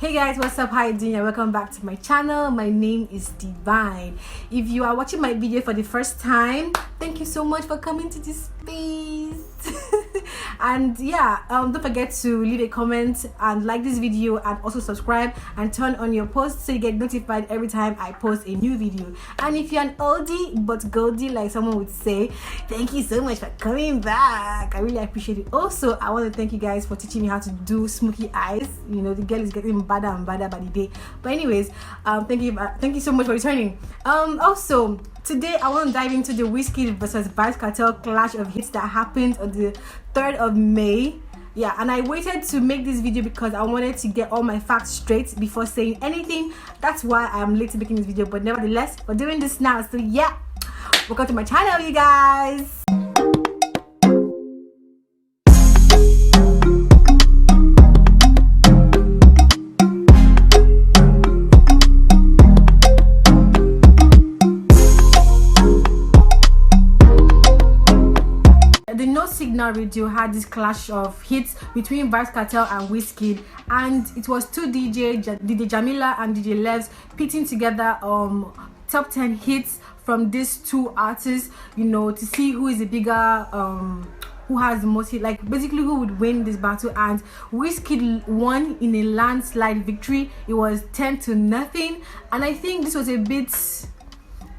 Hey guys, what's up? How you doing? Welcome back to my channel. My name is Divine. If you are watching my video for the first time, thank you so much for coming to this space. And yeah, don't forget to leave a comment and like this video, and also subscribe and turn on your posts so you get notified every time I post a new video. And if you're an oldie but goldie, like someone would say, thank you so much for coming back. I really appreciate it. Also, I want to thank you guys for teaching me how to do smoky eyes. You know, the girl is getting badder and badder by the day. But anyways, thank you so much for returning. Also, today I want to dive into the Wizkid versus Vybz Kartel clash of hits that happened on the 3rd of May. Yeah, and I waited to make this video because I wanted to get all my facts straight before saying anything. That's why I'm late to making this video, but nevertheless, we're doing this now. So yeah, welcome to my channel, you guys. Signal Radio had this clash of hits between Vybz Kartel and Wizkid, and it was two DJ Jamila and DJ Levs pitting together top 10 hits from these two artists, you know, to see who is the bigger who has the most hit, like basically who would win this battle. And Wizkid won in a landslide victory. It was 10-0, and I think this was a bit,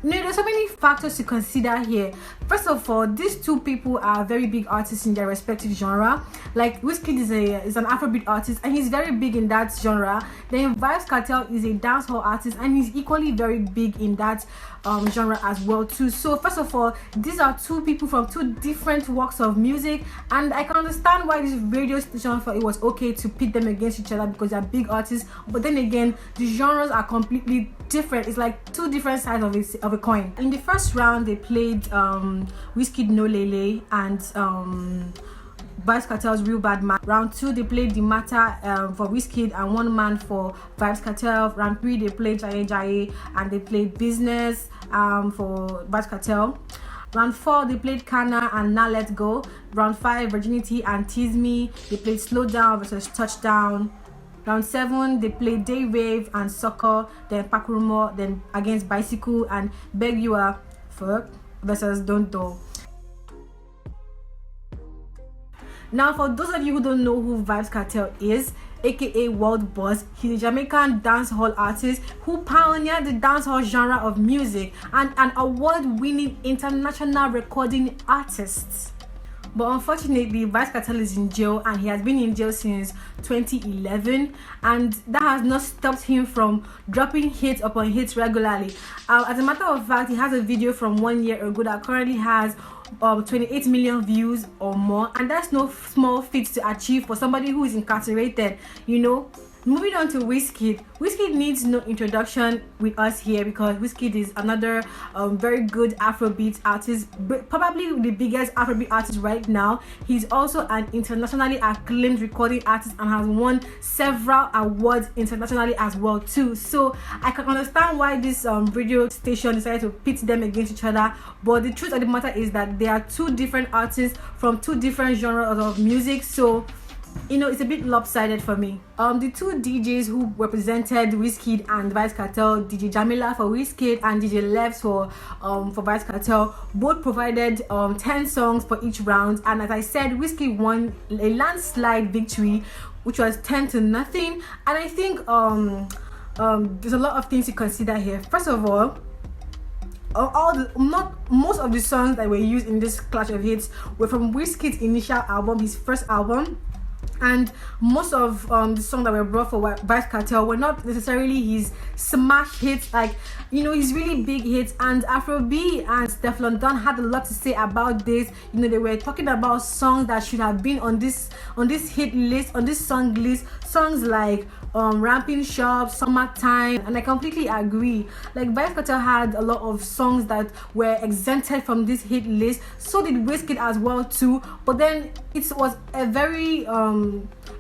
no, there's so many factors to consider here. First of all, these two people are very big artists in their respective genre. Like Wizkid is an Afrobeat artist and he's very big in that genre. Then Vybz Kartel is a dancehall artist and he's equally very big in that genre as well too. So first of all, these are two people from two different walks of music, and I can understand why this radio station thought it was okay to pit them against each other because they're big artists. But then again, the genres are completely different. It's like two different sides of a coin. In the first round, they played Wizkid No Lele and Vybz Kartel's Real Bad Man. Round 2, they played The Matter for Wizkid and One Man for Vybz Kartel. Round 3, they played Jaye Jaye and they played Business for Vybz Kartel. Round 4, they played Kana and Now Let Go. Round 5, Virginity and Tease Me. They played Slow Down versus Touchdown. Round 7, they played Day Wave and Soccer, then Pakurumo, then against Bicycle and Beg You Are Fuck versus Don't Do. Now, for those of you who don't know who Vybz Kartel is, aka World Boss, he's a Jamaican dancehall artist who pioneered the dancehall genre of music and an award-winning international recording artist. But unfortunately, Vybz Kartel is in jail, and he has been in jail since 2011, and that has not stopped him from dropping hits upon hits regularly. As a matter of fact, he has a video from 1 year ago that currently has 28 million views or more, and that's no small feat to achieve for somebody who is incarcerated, you know. Moving on to Wizkid. Wizkid needs no introduction with us here because Wizkid is another very good Afrobeat artist, probably the biggest Afrobeat artist right now. He's also an internationally acclaimed recording artist and has won several awards internationally as well too. So I can understand why this radio station decided to pit them against each other, but the truth of the matter is that they are two different artists from two different genres of music. So you know, it's a bit lopsided for me. The two DJs who represented Wizkid and Vybz Kartel, DJ Jamila for Wizkid and DJ Levs for Vybz Kartel, both provided 10 songs for each round. And as I said, Wizkid won a landslide victory, which was 10-0. And I think there's a lot of things to consider here. First of all, most of the songs that were used in this clash of hits were from Wizkid's initial album, his first album. And most of the songs that were brought for Vybz Kartel were not necessarily his smash hits, like, you know, his really big hits. And Afrobeat and Stefflon Don had a lot to say about this. You know, they were talking about songs that should have been on this hit list, on this song list. Songs like Ramping Shop, Summertime, and I completely agree. Like, Vybz Kartel had a lot of songs that were exempted from this hit list. So did Wizkid as well too. But then it was a very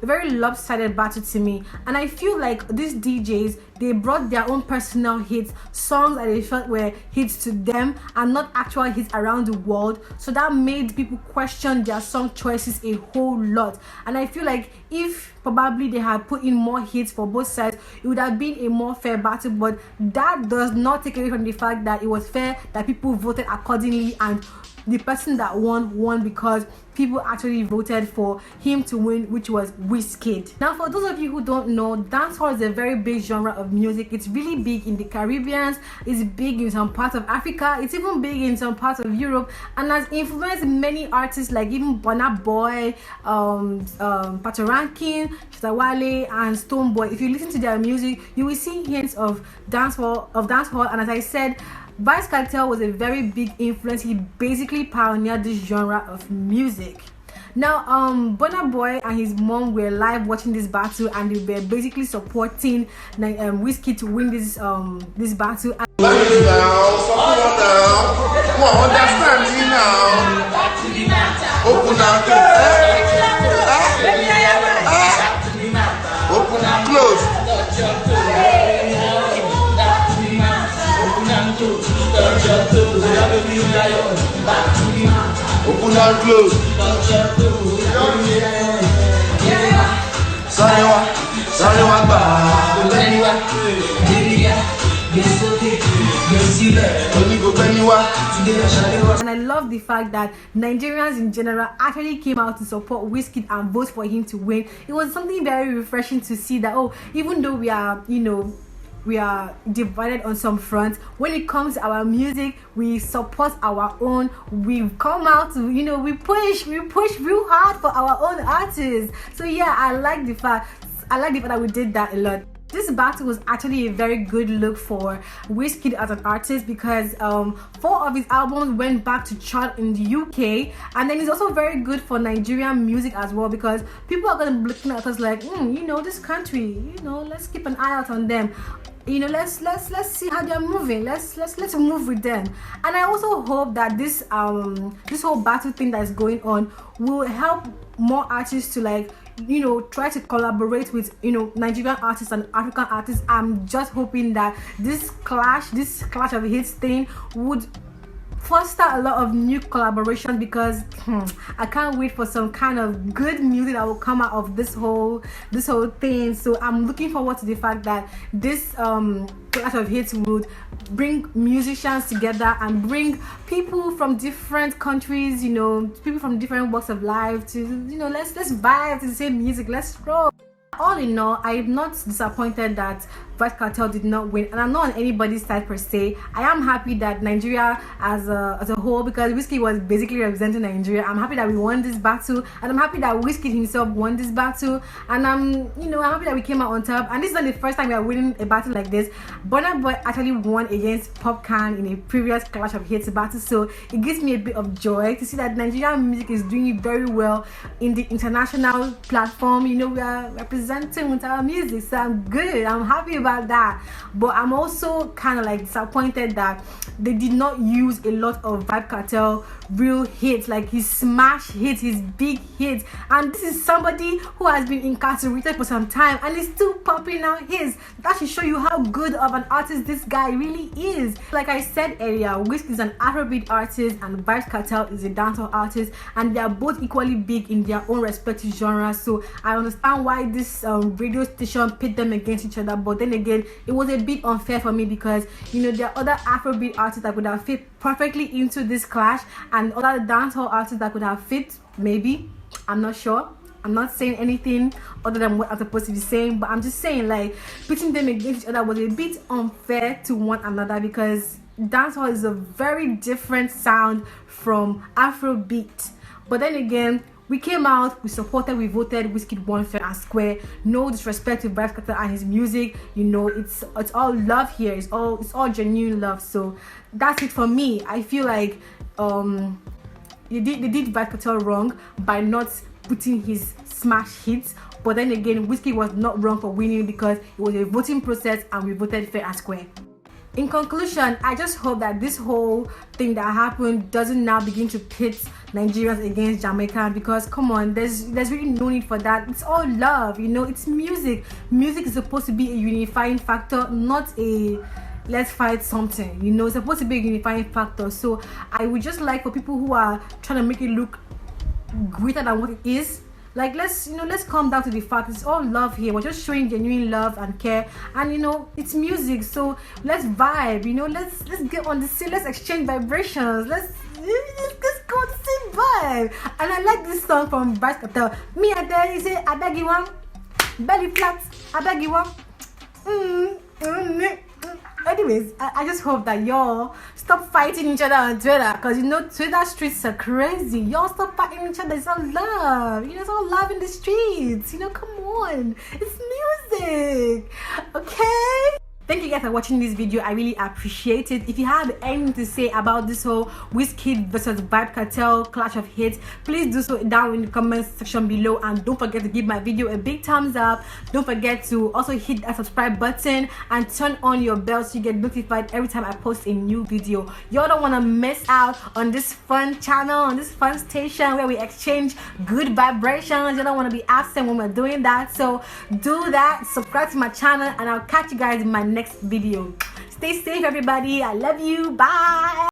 a very lopsided battle to me. And I feel like these DJs, they brought their own personal hits, songs that they felt were hits to them and not actual hits around the world. So that made people question their song choices a whole lot. And I feel like if probably they had put in more hits for both sides, it would have been a more fair battle. But that does not take away from the fact that it was fair, that people voted accordingly, and the person that won because people actually voted for him to win, which was Wizkid. Now, for those of you who don't know, dancehall is a very big genre of music. It's really big in the Caribbean, it's big in some parts of Africa, it's even big in some parts of Europe, and has influenced many artists like even Burna Boy, Pato Rankin, Shatawale, and Stonebwoy. If you listen to their music, you will see hints of dancehall, and as I said, Vybz Kartel was a very big influence. He basically pioneered this genre of music. Now, Burna Boy and his mom were live watching this battle, and they were basically supporting Wizkid to win this battle. Come on, understand me now. Open and open and close. Open and close. And I love the fact that Nigerians in general actually came out to support Wizkid and vote for him to win. It was something very refreshing to see that, oh, even though we are, we are divided on some fronts, when it comes to our music, we support our own. We've come out to, we push real hard for our own artists. So yeah, I like the fact that we did that a lot. This battle was actually a very good look for Wizkid as an artist, because 4 of his albums went back to chart in the UK, and then it's also very good for Nigerian music as well, because people are going to be looking at us like, this country, let's keep an eye out on them. Let's see how they're moving. Let's move with them. And I also hope that this whole battle thing that's going on will help more artists to try to collaborate with Nigerian artists and African artists. I'm just hoping that this clash of hits thing would foster a lot of new collaborations, because I can't wait for some kind of good music that will come out of this whole thing. So I'm looking forward to the fact that this clash of hits would bring musicians together and bring people from different countries, people from different walks of life to let's vibe to the same music. Let's scroll. All in all, I'm not disappointed that Vybz Kartel did not win, and I'm not on anybody's side per se. I am happy that Nigeria as a whole, because Wizkid was basically representing Nigeria, I'm happy that we won this battle, and I'm happy that Wizkid himself won this battle, and I'm happy that we came out on top. And this is not the first time we are winning a battle like this. Burna Boy actually won against Popcan in a previous clash of hits battle, so it gives me a bit of joy to see that Nigerian music is doing very well in the international platform. We are representing with our music, so I'm good. I'm happy about that. But I'm also kind of disappointed that they did not use a lot of Vybz Kartel real hits, like his smash hits, his big hits. And this is somebody who has been incarcerated for some time and is still popping out hits. That should show you how good of an artist this guy really is. Like I said earlier, Wizkid is an Afrobeat artist and Vybz Kartel is a dancehall artist, and they are both equally big in their own respective genres. So I understand why this radio station pit them against each other, but then again, it was a bit unfair for me, because there are other Afrobeat artists that could have fit perfectly into this clash, and other dancehall artists that could have fit, maybe. I'm not sure. I'm not saying anything other than what I'm supposed to be saying, but I'm just saying putting them against each other was a bit unfair to one another, because dancehall is a very different sound from Afrobeat. But then again, we came out, we supported, we voted. Wizkid won fair and square. No disrespect to Vybz Kartel and his music. It's all love here. It's all genuine love. So that's it for me. I feel like they did Vybz Kartel wrong by not putting his smash hits. But then again, Wizkid was not wrong for winning, because it was a voting process and we voted fair and square. in conclusion, I just hope that this whole thing that happened doesn't now begin to pit Nigerians against Jamaicans, because come on, there's really no need for that. It's all love, you know. It's music. Music is supposed to be a unifying factor, not a let's fight something, you know. It's supposed to be a unifying factor. So I would just like for people who are trying to make it look greater than what it is, like let's come down to the fact it's all love here. We're just showing genuine love and care, and you know, it's music, so let's vibe, you know. Let's get on the scene, let's exchange vibrations, let's go on the same vibe. And I like this song from Vybz Kartel. Me and there, he say I beg you one belly flat, I beg you one. Anyways, I just hope that y'all stop fighting each other on Twitter, because you know Twitter streets are crazy. Y'all stop fighting each other. It's all love, you know. It's all love in the streets, you know. Come on, it's music, okay? Thank you guys for watching this video. I really appreciate it. If you have anything to say about this whole Wizkid versus Vybz Kartel clash of hits, please do so down in the comments section below, and don't forget to give my video a big thumbs up. Don't forget to also hit that subscribe button and turn on your bell so you get notified every time I post a new video. Y'all don't want to miss out on this fun channel, on this fun station where we exchange good vibrations. You don't want to be absent when we're doing that, so do that. Subscribe to my channel, and I'll catch you guys in my next video. Stay safe, everybody. I love you. Bye.